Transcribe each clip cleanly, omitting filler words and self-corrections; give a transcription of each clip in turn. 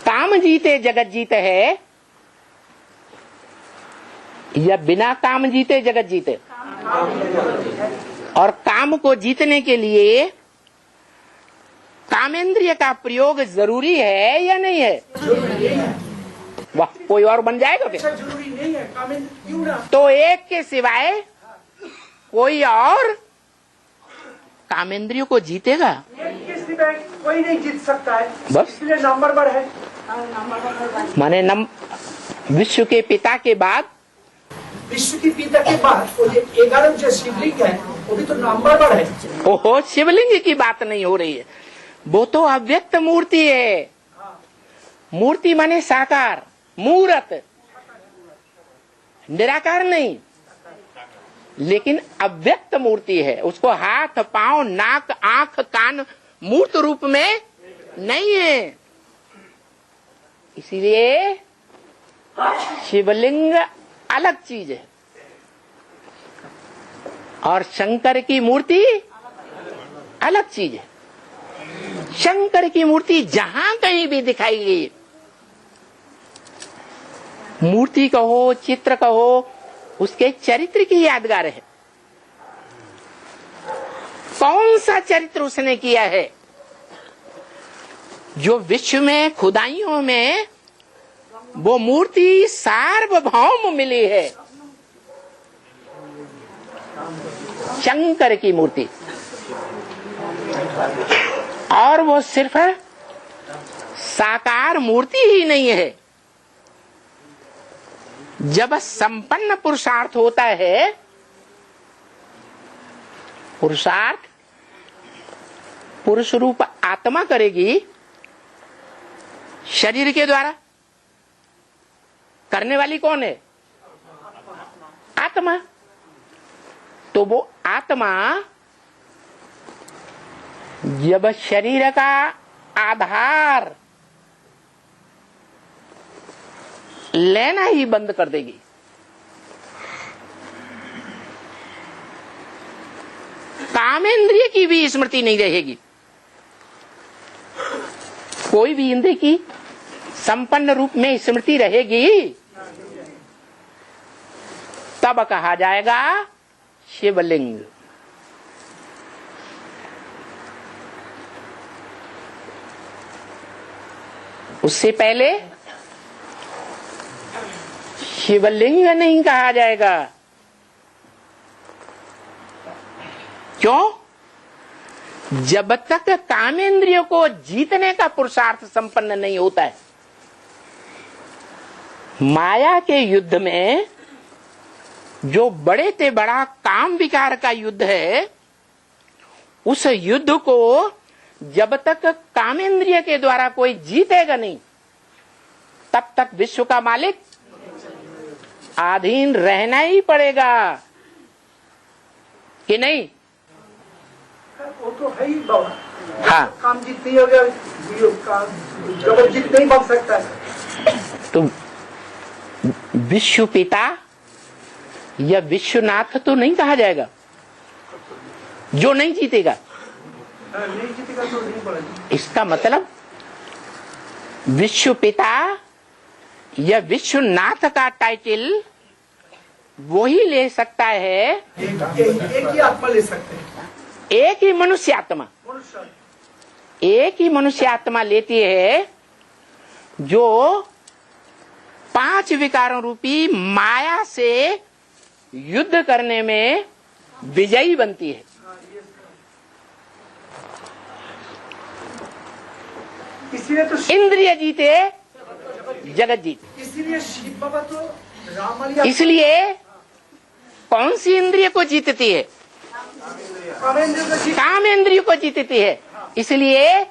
काम जीते जगत जीत है या बिना काम जीते जगत जीते? और काम को जीतने के लिए कामेंद्रिय का प्रयोग जरूरी है या नहीं है? वाह, कोई और बन जाएगा फिर? जरूरी नहीं है क्यों ना? तो एक के सिवाय कोई और कामेंद्रियों को जीतेगा? एक के सिवाय कोई नहीं जीत सकता है, बस इसलिए नंबर वन है। माने विश्व के पिता के बाद, विश्व के पिता के बाद वो 11 जो शिवलिंग है वो भी तो नंबर वन है। ओहो, शिवलिंग की बात नहीं हो रही है, वो तो अव्यक्त मूर्ति है। मूर्ति माने साकार, मूर्त, निराकार नहीं, लेकिन अव्यक्त मूर्ति है। उसको हाथ, पांव, नाक, आंख, कान मूर्त रूप में नहीं है। इसीलिए शिवलिंग अलग चीज है और शंकर की मूर्ति अलग चीज है। शंकर की मूर्ति जहां कहीं भी दिखाई गई, मूर्ति कहो, चित्र कहो, उसके चरित्र की यादगार है। कौन सा चरित्र उसने किया है जो विश्व में खुदाइयों में वो मूर्ति सार्वभौम मिली है? शंकर की मूर्ति। और वो सिर्फ साकार मूर्ति ही नहीं है, जब संपन्न पुरुषार्थ होता है, पुरुषार्थ पुरुष रूप आत्मा करेगी शरीर के द्वारा। करने वाली कौन है? आत्मा। तो वो आत्मा जब शरीर का आधार लेना ही बंद कर देगी, कामेंद्रिय की भी स्मृति नहीं रहेगी, कोई भी इंद्रिय की संपन्न रूप में स्मृति रहेगी, तब कहा जाएगा शिवलिंग। उससे पहले शिवलिंग नहीं कहा जाएगा। क्यों? जब तक कामेंद्रियों को जीतने का पुरुषार्थ संपन्न नहीं होता है। माया के युद्ध में जो बड़े से बड़ा काम विकार का युद्ध है, उस युद्ध को जब तक कामेंद्रिय के द्वारा कोई जीतेगा नहीं, तब तक विश्व का मालिक अधीन रहना ही पड़ेगा कि नहीं? वो तो है ही बाबा। हाँ, काम जीत नहीं हो गया, जगत जीत नहीं बन सकता है। तो विश्व पिता या विश्वनाथ तो नहीं कहा जाएगा जो नहीं जीतेगा। नहीं जीतेगा तो नहीं पड़ेगा। इसका मतलब विश्व पिता या विश्वनाथ का टाइटल वही ले सकता है, एक ही आत्मा ले सकते हैं। एक ही मनुष्य आत्मा, एक ही मनुष्य आत्मा लेती है जो 5 विकारों रूपी माया से युद्ध करने में विजयी बनती है। इसीलिए तो इंद्रिय जीते जगत जीते। इसीलिए शिव बाबा तो रामलिया, इसलिए कौन सी इंद्रिय को जीतती है? काम इंद्रिय को जीतती है। इसलिए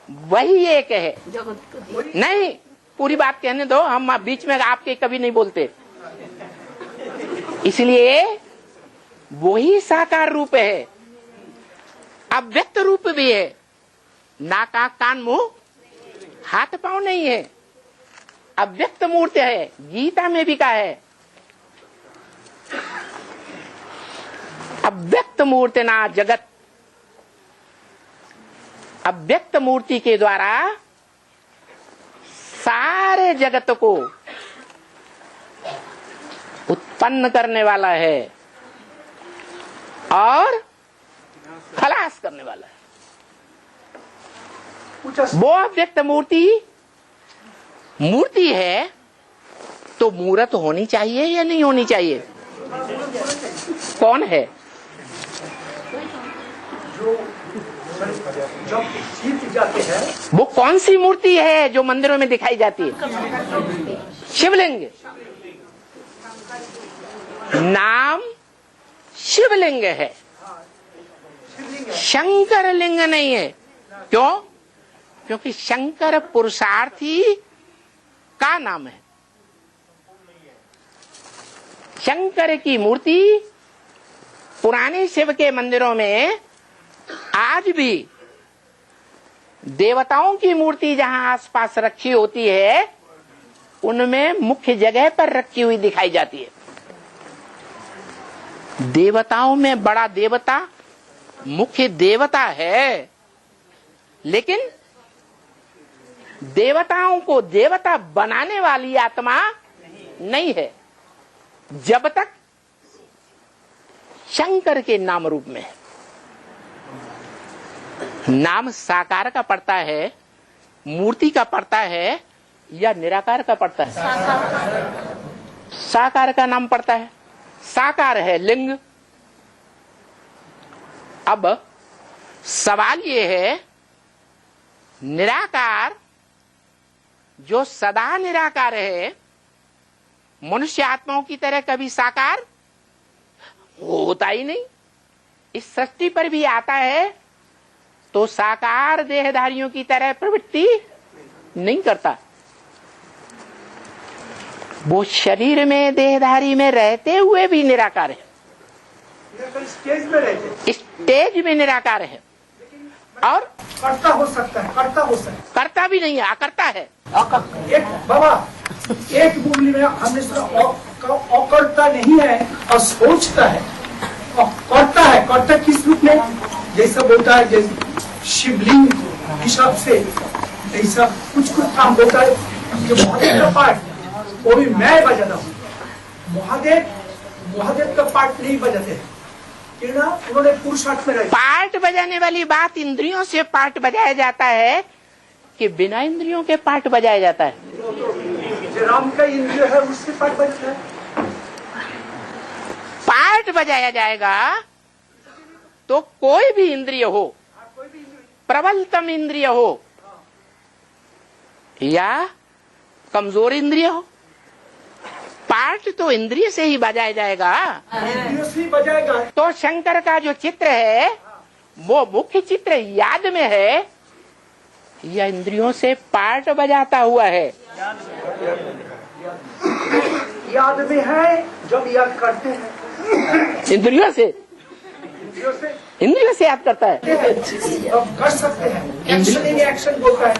वही एक है। नहीं, पूरी बात कहने दो, हम बीच में आपके कभी नहीं बोलते। इसलिए वही साकार रूप है, अव्यक्त रूप भी है। नाक, आंख, कान, मुंह, हाथ पांव नहीं है, अव्यक्त मूर्ति है। गीता में भी कहा है अव्यक्त मूर्ति ना जगत। अव्यक्त मूर्ति के द्वारा सारे जगत को उत्पन्न करने वाला है और खलास करने वाला है। वो अव्यक्त मूर्ति है तो मूर्त होनी चाहिए या नहीं होनी चाहिए? कौन है? जब जीत जाते हैं वो कौन सी मूर्ति है जो मंदिरों में दिखाई जाती है? शिवलिंग। नाम शिवलिंग है, शंकर लिंग नहीं है। क्यों? क्योंकि शंकर पुरुषार्थी का नाम है। शंकर की मूर्ति पुराने शिव के मंदिरों में आज भी देवताओं की मूर्ति जहां आसपास रखी होती है उनमें मुख्य जगह पर रखी हुई दिखाई जाती है। देवताओं में बड़ा देवता मुख्य देवता है, लेकिन देवताओं को देवता बनाने वाली आत्मा नहीं है जब तक शंकर के नाम रूप में है। नाम साकार का पड़ता है, मूर्ति का पड़ता है या निराकार का पड़ता है? साकार का नाम पड़ता है। साकार है लिंग। अब सवाल ये है, निराकार जो सदा निराकार है मनुष्य आत्माओं की तरह कभी साकार होता ही नहीं। इस सृष्टि पर भी आता है तो साकार देहधारियों की तरह प्रवृत्ति नहीं करता। वो शरीर में देहधारी में रहते हुए भी निराकार है, स्टेज में निराकार है। और करता हो सकता है, करता भी नहीं है, अकर्ता है। एक बाबा एक मुरली में हमने सुना अकर्ता नहीं है और सोचता है और करता है। करता किस रूप में? जैसा बोलता है जैसे शिवलिंग हिसाब से ऐसा कुछ काम होता है। जो महादेव का पार्ट वो भी मैं बजाता हूँ, महादेव का पार्ट नहीं बजाते हैं। उन्होंने पुरुषार्थ में पार्ट बजाने वाली बात इंद्रियों से पार्ट बजाया जाता है कि बिना इंद्रियों के पार्ट बजाया जाता है? जो राम का इंद्रिय है उससे पार्ट बजता है। पार्ट बजाया जाएगा तो कोई भी इंद्रिय हो, प्रबलतम इंद्रिय हो या कमजोर इंद्रिय हो, पार्ट तो इंद्रिय से ही बजाया जाएगा। इंद्रियों से ही बजाएगा। तो शंकर का जो चित्र है वो मुख्य चित्र याद में है या इंद्रियों से पार्ट बजाता हुआ है? याद में है जब याद करते हैं। इंद्रियों से याद करता है। अब कर सकते हैं। एक्शन इन एक्शन बोलता है,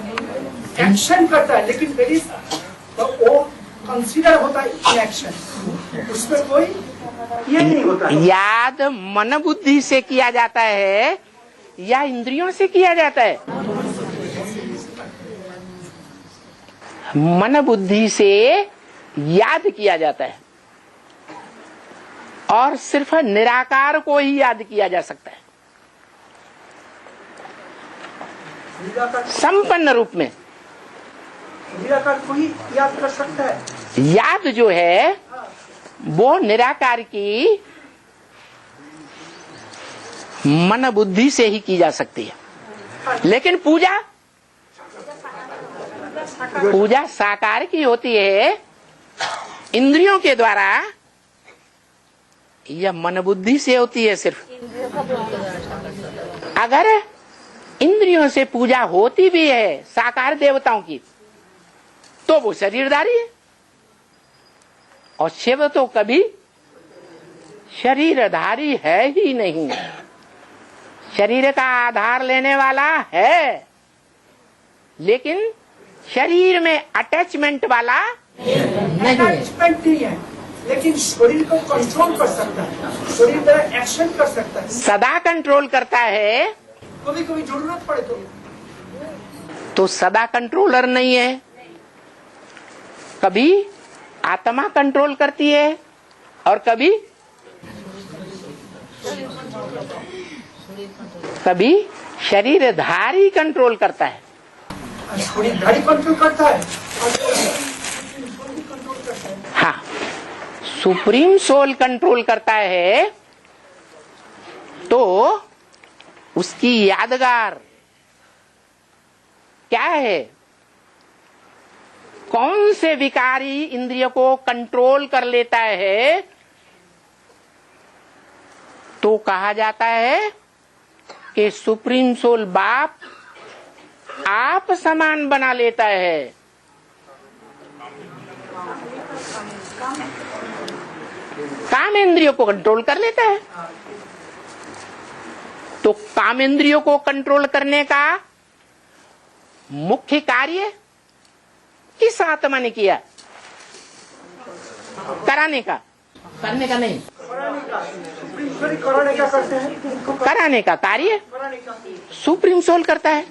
एक्शन करता है, लेकिन वेरी तो वो कंसीडर होता है एक्शन, उसमें कोई ये नहीं होता है। याद मन बुद्धि से किया जाता है या इंद्रियों से किया जाता है? मन बुद्धि से याद किया जाता है और सिर्फ निराकार को ही याद किया जा सकता है संपन्न रूप में। निराकार को ही याद कर सकता है। याद जो है वो निराकार की मन बुद्धि से ही की जा सकती है, लेकिन पूजा साकार की होती है इंद्रियों के द्वारा या मन बुद्धि से होती है सिर्फ? अगर इंद्रियों से पूजा होती भी है साकार देवताओं की तो वो शरीरधारी है, और शिव तो कभी शरीरधारी है ही नहीं। शरीर का आधार लेने वाला है लेकिन शरीर में अटैचमेंट वाला नहीं है। अटैचमेंट नहीं है, लेकिन शरीर को कंट्रोल कर सकता है, शरीर पर एक्शन कर सकता है, सदा कंट्रोल करता है। कभी कभी जरूरत पड़े तो तो सदा कंट्रोलर नहीं है। कभी आत्मा कंट्रोल करती है और कभी शरीरधारी कंट्रोल करता है। शरीरधारी कंट्रोल करता है। हाँ, सुप्रीम सोल कंट्रोल करता है तो उसकी यादगार क्या है? कौन से विकारी इंद्रिय को कंट्रोल कर लेता है तो कहा जाता है कि सुप्रीम सोल बाप आप समान बना लेता है। काम इंद्रियों को कंट्रोल कर लेता है। तो काम इंद्रियों को कंट्रोल करने का मुख्य कार्य किस आत्मा ने किया? कराने का, करने का नहीं। कराने का करते हैं। कराने का कार्य सुप्रीम सोल करता है।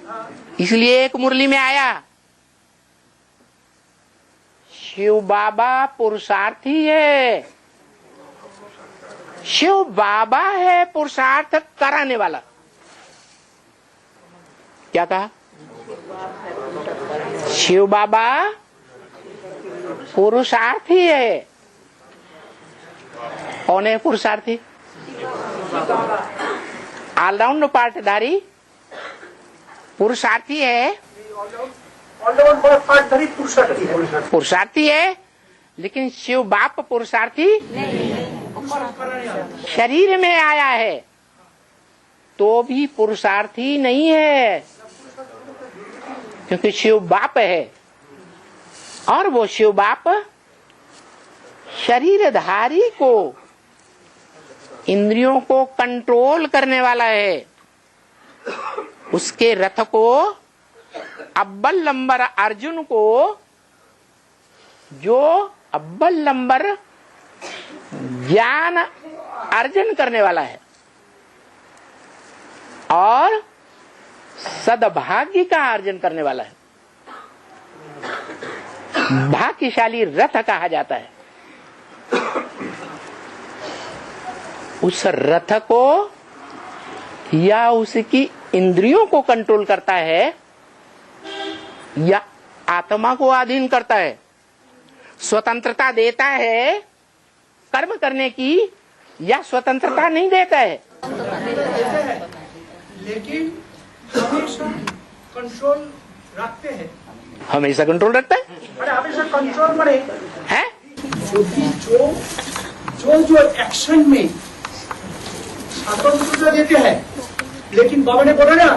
इसलिए एक मुरली में आया, शिव बाबा पुरुषार्थी है। शिव बाबा है पुरुषार्थ कराने वाला। क्या कहा? शिव बाबा पुरुषार्थी है। कौन है पुरुषार्थी? ऑलराउंड पार्टधारी पुरुषार्थी है। पुरुषार्थी है, लेकिन शिव बाप पुरुषार्थी शरीर में आया है तो भी पुरुषार्थी नहीं है, क्योंकि शिव बाप है और वो शिव बाप शरीरधारी को, इंद्रियों को कंट्रोल करने वाला है। उसके रथ को, अव्वल नंबर अर्जुन को, जो अव्वल नंबर ज्ञान अर्जन करने वाला है और सद्भाग्य का अर्जन करने वाला है, भाग्यशाली रथ कहा जाता है। उस रथ को या उसकी इंद्रियों को कंट्रोल करता है या आत्मा को अधीन करता है, स्वतंत्रता देता है कर्म करने की या स्वतंत्रता नहीं देता है। लेकिन हमेशा कंट्रोल रखते हैं। हमेशा कंट्रोल रखता है। अरे हमेशा कंट्रोल बने है जो एक्शन में स्वतंत्रता देते हैं, लेकिन बाबा ने बोला ना,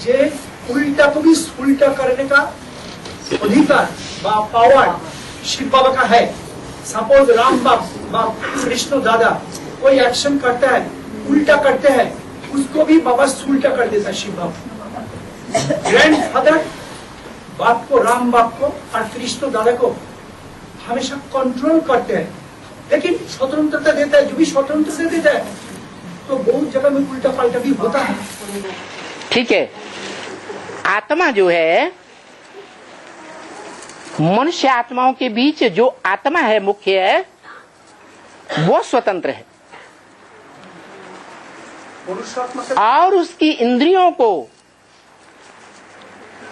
जे उल्टा को भी उल्टा करने का अधिकार पावर शिव बाबा का है। सपोज राम बाप कृष्ण दादा कोई एक्शन करता है, उल्टा करते हैं, उसको भी बाबा उल्टा कर देता है शिव बाबा। ग्रैंड फादर बाप को, राम बाप को और कृष्ण दादा को हमेशा कंट्रोल करते हैं, लेकिन स्वतंत्रता देता है। जो भी स्वतंत्रता देता है तो बहुत जगह में उल्टा पलटा भी होता है। ठीक है, आत्मा जो है, मनुष्य आत्माओं के बीच जो आत्मा है मुख्य है, वो स्वतंत्र है और उसकी इंद्रियों को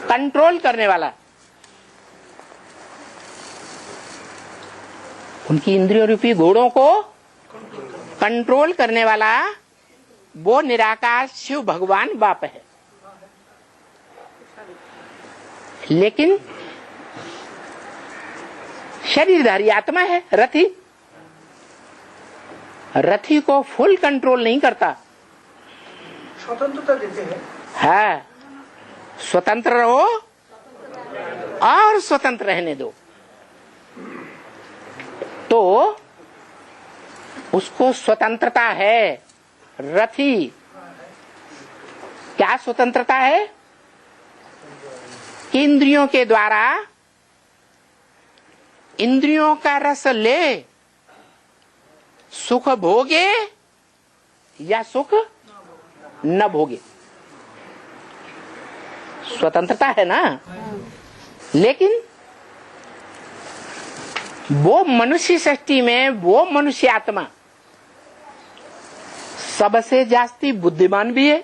कंट्रोल करने वाला, उनकी इंद्रियों रूपी घोड़ों को कंट्रोल करने वाला वो निराकार शिव भगवान बाप है। लेकिन शरीरधारी आत्मा है, रथी, रथी को फुल कंट्रोल नहीं करता। स्वतंत्रता देते हैं। है, स्वतंत्र रहो और स्वतंत्र रहने दो। तो उसको स्वतंत्रता है। रथी क्या स्वतंत्रता है? कि इंद्रियों के द्वारा इंद्रियों का रस ले, सुख भोगे या सुख न भोगे। स्वतंत्रता है ना। लेकिन वो मनुष्य सृष्टि में वो मनुष्य आत्मा सबसे जास्ती बुद्धिमान भी है,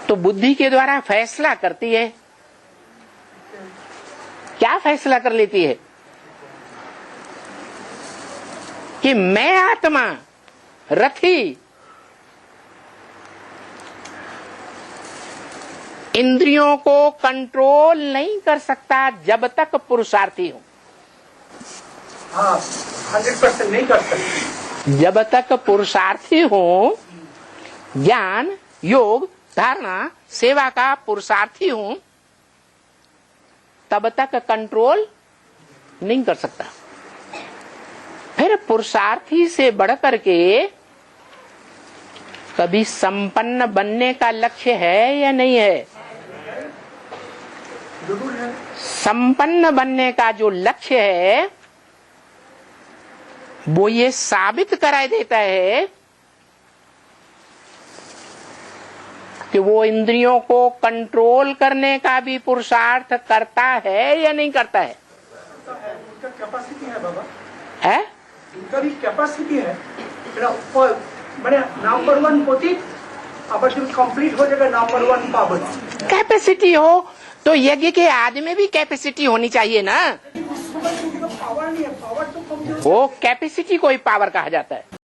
तो बुद्धि के द्वारा फैसला करती है। क्या फैसला कर लेती है कि मैं आत्मा रथी इंद्रियों को कंट्रोल नहीं कर सकता जब तक पुरुषार्थी हूं। हाँ, 100% नहीं कर सकते। जब तक पुरुषार्थी हूं, ज्ञान योग धारणा सेवा का पुरुषार्थी हूं, तब तक कंट्रोल नहीं कर सकता। फिर पुरुषार्थी से बढ़कर के कभी संपन्न बनने का लक्ष्य है या नहीं है? जरूर है। संपन्न बनने का जो लक्ष्य है वो ये साबित करा देता है कि वो इंद्रियों को कंट्रोल करने का भी पुरुषार्थ करता है या नहीं करता है? उनका कैपेसिटी है बाबा, है? उनका भी कैपेसिटी है। मैंने नंबर 1 पतित, अब जब कंप्लीट हो जाएगा नंबर 1 पावन। कैपेसिटी हो तो यज्ञ के आदि में भी कैपेसिटी होनी चाहिए ना। पावर नहीं है, पावर तो कम। वो कैपेसिटी को ही पावर कहा जाता है।